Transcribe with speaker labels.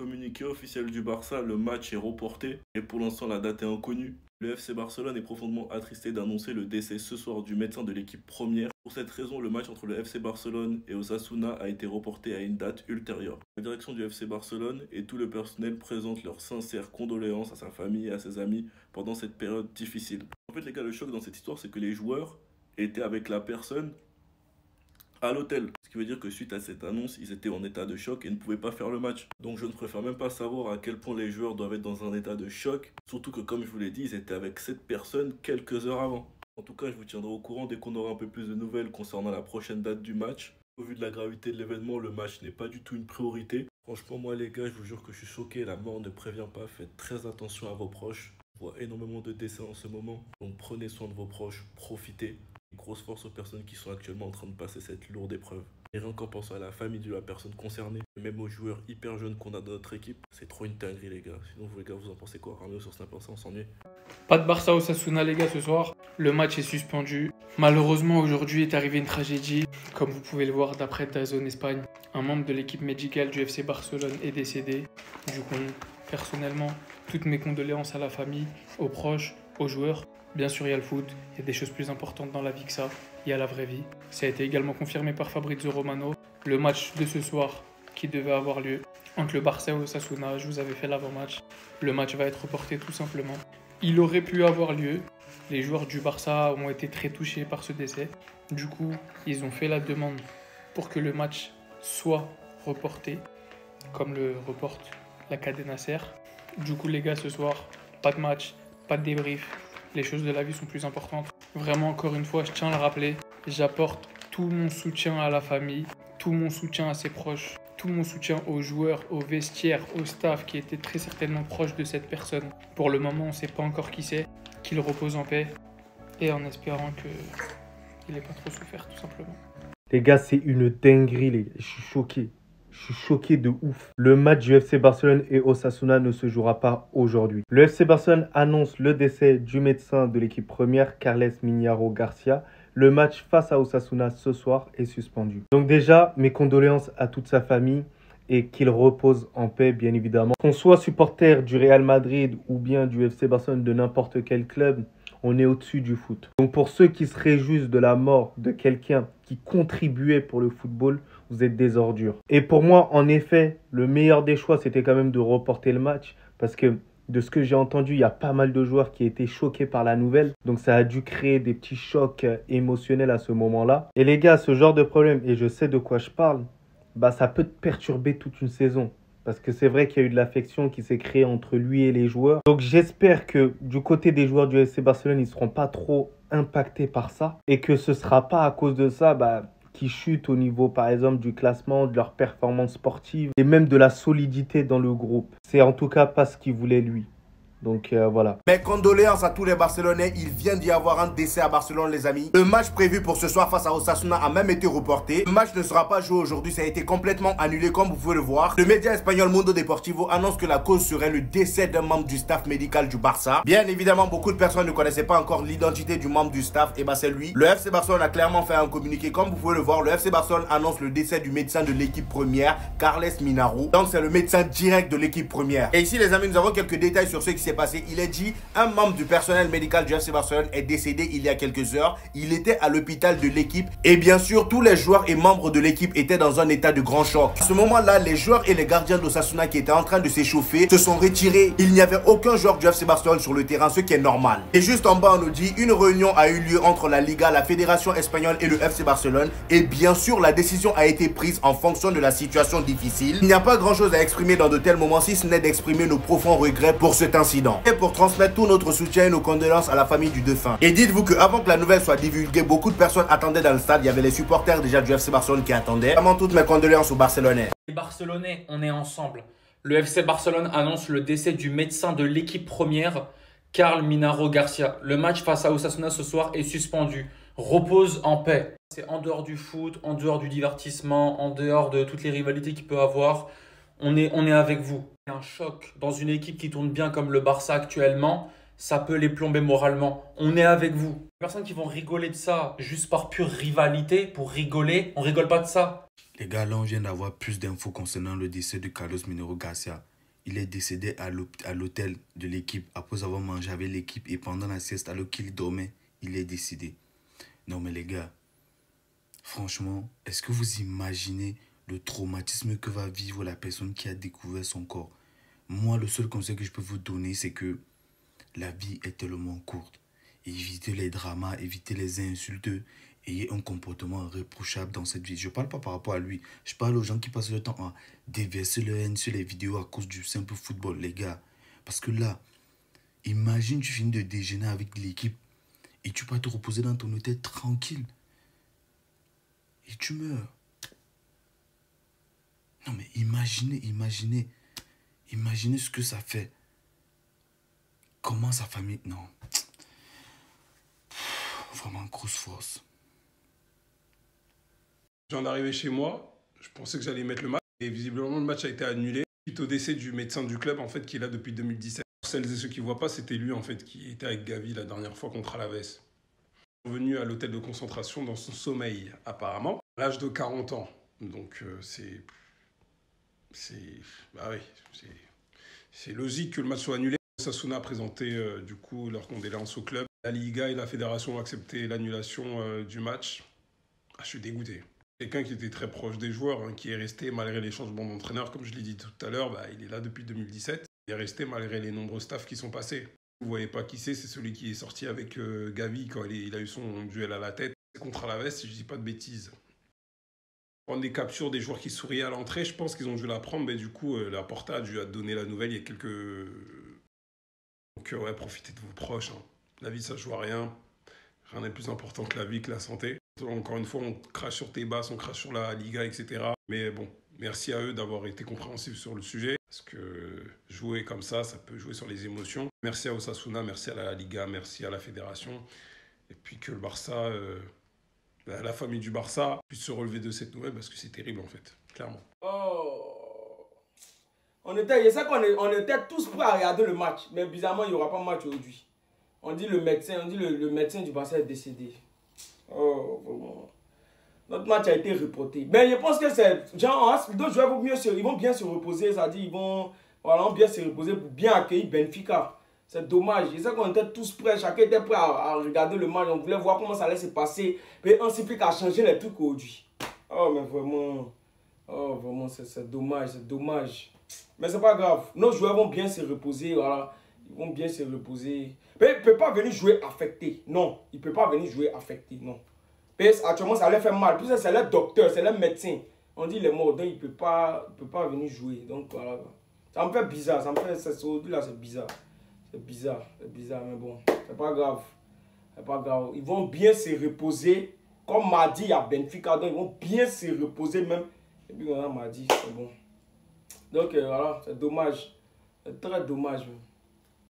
Speaker 1: Communiqué officiel du Barça, le match est reporté et pour l'instant la date est inconnue. Le FC Barcelone est profondément attristé d'annoncer le décès ce soir du médecin de l'équipe première. Pour cette raison, le match entre le FC Barcelone et Osasuna a été reporté à une date ultérieure. La direction du FC Barcelone et tout le personnel présentent leurs sincères condoléances à sa famille et à ses amis pendant cette période difficile. En fait les gars, le choc dans cette histoire c'est que les joueurs étaient avec la personne à l'hôtel. Ce qui veut dire que suite à cette annonce, ils étaient en état de choc et ne pouvaient pas faire le match. Donc je ne préfère même pas savoir à quel point les joueurs doivent être dans un état de choc. Surtout que comme je vous l'ai dit, ils étaient avec cette personne quelques heures avant. En tout cas, je vous tiendrai au courant dès qu'on aura un peu plus de nouvelles concernant la prochaine date du match. Au vu de la gravité de l'événement, le match n'est pas du tout une priorité. Franchement, moi les gars, je vous jure que je suis choqué. La mort ne prévient pas. Faites très attention à vos proches. On voit énormément de décès en ce moment. Donc prenez soin de vos proches, profitez. Grosse force aux personnes qui sont actuellement en train de passer cette lourde épreuve. Et rien qu'en pensant à la famille de la personne concernée, et même aux joueurs hyper jeunes qu'on a dans notre équipe, c'est trop une dinguerie les gars. Sinon vous les gars, vous en pensez quoi? Ramenez sur Snap, on s'ennuie.
Speaker 2: Pas de Barça Osasuna les gars ce soir. Le match est suspendu. Malheureusement aujourd'hui est arrivée une tragédie. Comme vous pouvez le voir d'après DAZN Espagne, un membre de l'équipe médicale du FC Barcelone est décédé. Du coup, personnellement, toutes mes condoléances à la famille, aux proches, aux joueurs. Bien sûr, il y a le foot, il y a des choses plus importantes dans la vie que ça, il y a la vraie vie. Ça a été également confirmé par Fabrizio Romano. Le match de ce soir qui devait avoir lieu entre le Barça et Osasuna, je vous avais fait l'avant-match. Le match va être reporté tout simplement. Il aurait pu avoir lieu. Les joueurs du Barça ont été très touchés par ce décès. Du coup, ils ont fait la demande pour que le match soit reporté, comme le reporte la Cadena Ser. Du coup, les gars, ce soir, pas de match, pas de débrief. Les choses de la vie sont plus importantes. Vraiment, encore une fois, je tiens à le rappeler, j'apporte tout mon soutien à la famille, tout mon soutien à ses proches, tout mon soutien aux joueurs, aux vestiaires, au staff qui était très certainement proche de cette personne. Pour le moment, on ne sait pas encore qui c'est, qu'il repose en paix et en espérant qu'il n'ait pas trop souffert, tout simplement.
Speaker 3: Les gars, c'est une dinguerie, les gars. Je suis choqué. Je suis choqué de ouf. Le match du FC Barcelone et Osasuna ne se jouera pas aujourd'hui. Le FC Barcelone annonce le décès du médecin de l'équipe première, Carles Miñaro Garcia. Le match face à Osasuna ce soir est suspendu. Donc déjà, mes condoléances à toute sa famille et qu'il repose en paix, bien évidemment. Qu'on soit supporter du Real Madrid ou bien du FC Barcelone, de n'importe quel club, on est au-dessus du foot. Donc pour ceux qui se réjouissent de la mort de quelqu'un qui contribuait pour le football, vous êtes des ordures. Et pour moi, en effet, le meilleur des choix, c'était quand même de reporter le match. Parce que de ce que j'ai entendu, il y a pas mal de joueurs qui étaient choqués par la nouvelle. Donc ça a dû créer des petits chocs émotionnels à ce moment-là. Et les gars, ce genre de problème, et je sais de quoi je parle, bah ça peut te perturber toute une saison. Parce que c'est vrai qu'il y a eu de l'affection qui s'est créée entre lui et les joueurs. Donc j'espère que du côté des joueurs du FC Barcelone, ils ne seront pas trop impactés par ça. Et que ce ne sera pas à cause de ça qu'ils chutent au niveau, par exemple, du classement, de leur performance sportive et même de la solidité dans le groupe. C'est en tout cas pas ce qu'il voulait lui. Donc voilà.
Speaker 4: Mes condoléances à tous les Barcelonais. Il vient d'y avoir un décès à Barcelone, les amis. Le match prévu pour ce soir face à Osasuna a même été reporté. Le match ne sera pas joué aujourd'hui. Ça a été complètement annulé, comme vous pouvez le voir. Le média espagnol Mundo Deportivo annonce que la cause serait le décès d'un membre du staff médical du Barça. Bien évidemment, beaucoup de personnes ne connaissaient pas encore l'identité du membre du staff. Et bah c'est lui. Le FC Barcelone a clairement fait un communiqué. Comme vous pouvez le voir, le FC Barcelone annonce le décès du médecin de l'équipe première, Carles Miñaro. Donc c'est le médecin direct de l'équipe première. Et ici, les amis, nous avons quelques détails sur ce qui s'est passé. Il est dit, un membre du personnel médical du FC Barcelone est décédé il y a quelques heures. Il était à l'hôpital de l'équipe et bien sûr tous les joueurs et membres de l'équipe étaient dans un état de grand choc. À ce moment-là, les joueurs et les gardiens d'Osasuna qui étaient en train de s'échauffer se sont retirés. Il n'y avait aucun joueur du FC Barcelone sur le terrain, ce qui est normal. Et juste en bas, on nous dit, une réunion a eu lieu entre la Liga, la Fédération espagnole et le FC Barcelone. Et bien sûr, la décision a été prise en fonction de la situation difficile. Il n'y a pas grand-chose à exprimer dans de tels moments, si ce n'est d'exprimer nos profonds regrets pour cet incident. Et pour transmettre tout notre soutien et nos condoléances à la famille du défunt. Et dites-vous qu'avant que la nouvelle soit divulguée, beaucoup de personnes attendaient dans le stade. Il y avait les supporters déjà du FC Barcelone qui attendaient. Vraiment toutes mes condoléances aux Barcelonais.
Speaker 5: Les Barcelonais, on est ensemble. Le FC Barcelone annonce le décès du médecin de l'équipe première, Carles Miñaro Garcia. Le match face à Osasuna ce soir est suspendu. Repose en paix. C'est en dehors du foot, en dehors du divertissement, en dehors de toutes les rivalités qu'il peut avoir. On est avec vous. Un choc dans une équipe qui tourne bien comme le Barça actuellement, ça peut les plomber moralement. On est avec vous. Les personnes qui vont rigoler de ça juste par pure rivalité, pour rigoler, on rigole pas de ça.
Speaker 6: Les gars, là, on vient d'avoir plus d'infos concernant le décès de Carlos Miñaro Garcia. il est décédé à l'hôtel de l'équipe après avoir mangé avec l'équipe et pendant la sieste, alors qu'il dormait, il est décédé. Non mais les gars, franchement, est-ce que vous imaginez le traumatisme que va vivre la personne qui a découvert son corps? Moi, le seul conseil que je peux vous donner, c'est que la vie est tellement courte. Évitez les dramas, évitez les insultes, ayez un comportement irréprochable dans cette vie. Je ne parle pas par rapport à lui. Je parle aux gens qui passent le temps à déverser leur haine sur les vidéos à cause du simple football, les gars. Parce que là, imagine tu finis de déjeuner avec l'équipe et tu peux te reposer dans ton hôtel tranquille. Et tu meurs. Non mais imaginez ce que ça fait. Comment sa famille... Non. Vraiment grosse force.
Speaker 7: J'en arrivais chez moi, je pensais que j'allais mettre le match. Et visiblement, le match a été annulé suite au décès du médecin du club, en fait, qui est là depuis 2017. Pour celles et ceux qui ne voient pas, c'était lui, en fait, qui était avec Gavi la dernière fois contre Alaves. Revenu à l'hôtel de concentration dans son sommeil, apparemment, à l'âge de 40 ans. Donc, bah oui, c'est logique que le match soit annulé. Osasuna a présenté, du coup, leur condoléances au club. La Liga et la Fédération ont accepté l'annulation du match. Ah, je suis dégoûté. Quelqu'un qui était très proche des joueurs, hein, qui est resté malgré les changements d'entraîneur, comme je l'ai dit tout à l'heure, bah, il est là depuis 2017. Il est resté malgré les nombreux staffs qui sont passés. Vous ne voyez pas qui c'est celui qui est sorti avec Gavi quand il a eu son duel à la tête. C'est contre Alaves, si je ne dis pas de bêtises. Prendre des captures des joueurs qui souriaient à l'entrée, je pense qu'ils ont dû la prendre, mais du coup, la Porta a dû donner la nouvelle il y a quelques... Donc ouais, profitez de vos proches. Hein. La vie, ça ne joue à rien. Rien n'est plus important que la vie, que la santé. Encore une fois, on crache sur Tebas, on crache sur la Liga, etc. Mais bon, merci à eux d'avoir été compréhensifs sur le sujet. Parce que jouer comme ça peut jouer sur les émotions. Merci à Osasuna, merci à la Liga, merci à la Fédération. Et puis que le Barça, la famille du Barça, puisse se relever de cette nouvelle parce que c'est terrible en fait, clairement.
Speaker 8: Oh. On était tous prêts à regarder le match. Mais bizarrement, il n'y aura pas de match aujourd'hui. On dit le médecin du Barça est décédé. Oh, vraiment. Notre match a été reporté. Mais je pense que c'est... Genre, d'autres joueurs ils vont bien se reposer. C'est-à-dire, ils vont bien se reposer pour bien accueillir Benfica. C'est dommage. C'est ça qu'on était tous prêts. Chacun était prêt à regarder le match. On voulait voir comment ça allait se passer. Mais on s'est plus qu'à changer les trucs aujourd'hui. Oh, mais vraiment... Oh, vraiment, c'est dommage. C'est dommage. Mais c'est pas grave. Nos joueurs vont bien se reposer. Voilà. Ils vont bien se reposer. Mais il ne peut pas venir jouer affecté. Non. Il ne peut pas venir jouer affecté. Non. Parce actuellement, ça allait faire mal. Puis c'est le docteur, c'est le médecin. On dit il est mort. Donc il ne peut pas venir jouer. Donc voilà. Ça me fait bizarre. Ça me fait... Aujourd'hui là, c'est bizarre. C'est bizarre. C'est bizarre. Mais bon, c'est pas grave. C'est pas grave. Ils vont bien se reposer. Comme m'a dit à Benfica. Donc ils vont bien se reposer même. Et puis on m'a dit, c'est bon. Donc voilà, c'est dommage. C'est très dommage. Même.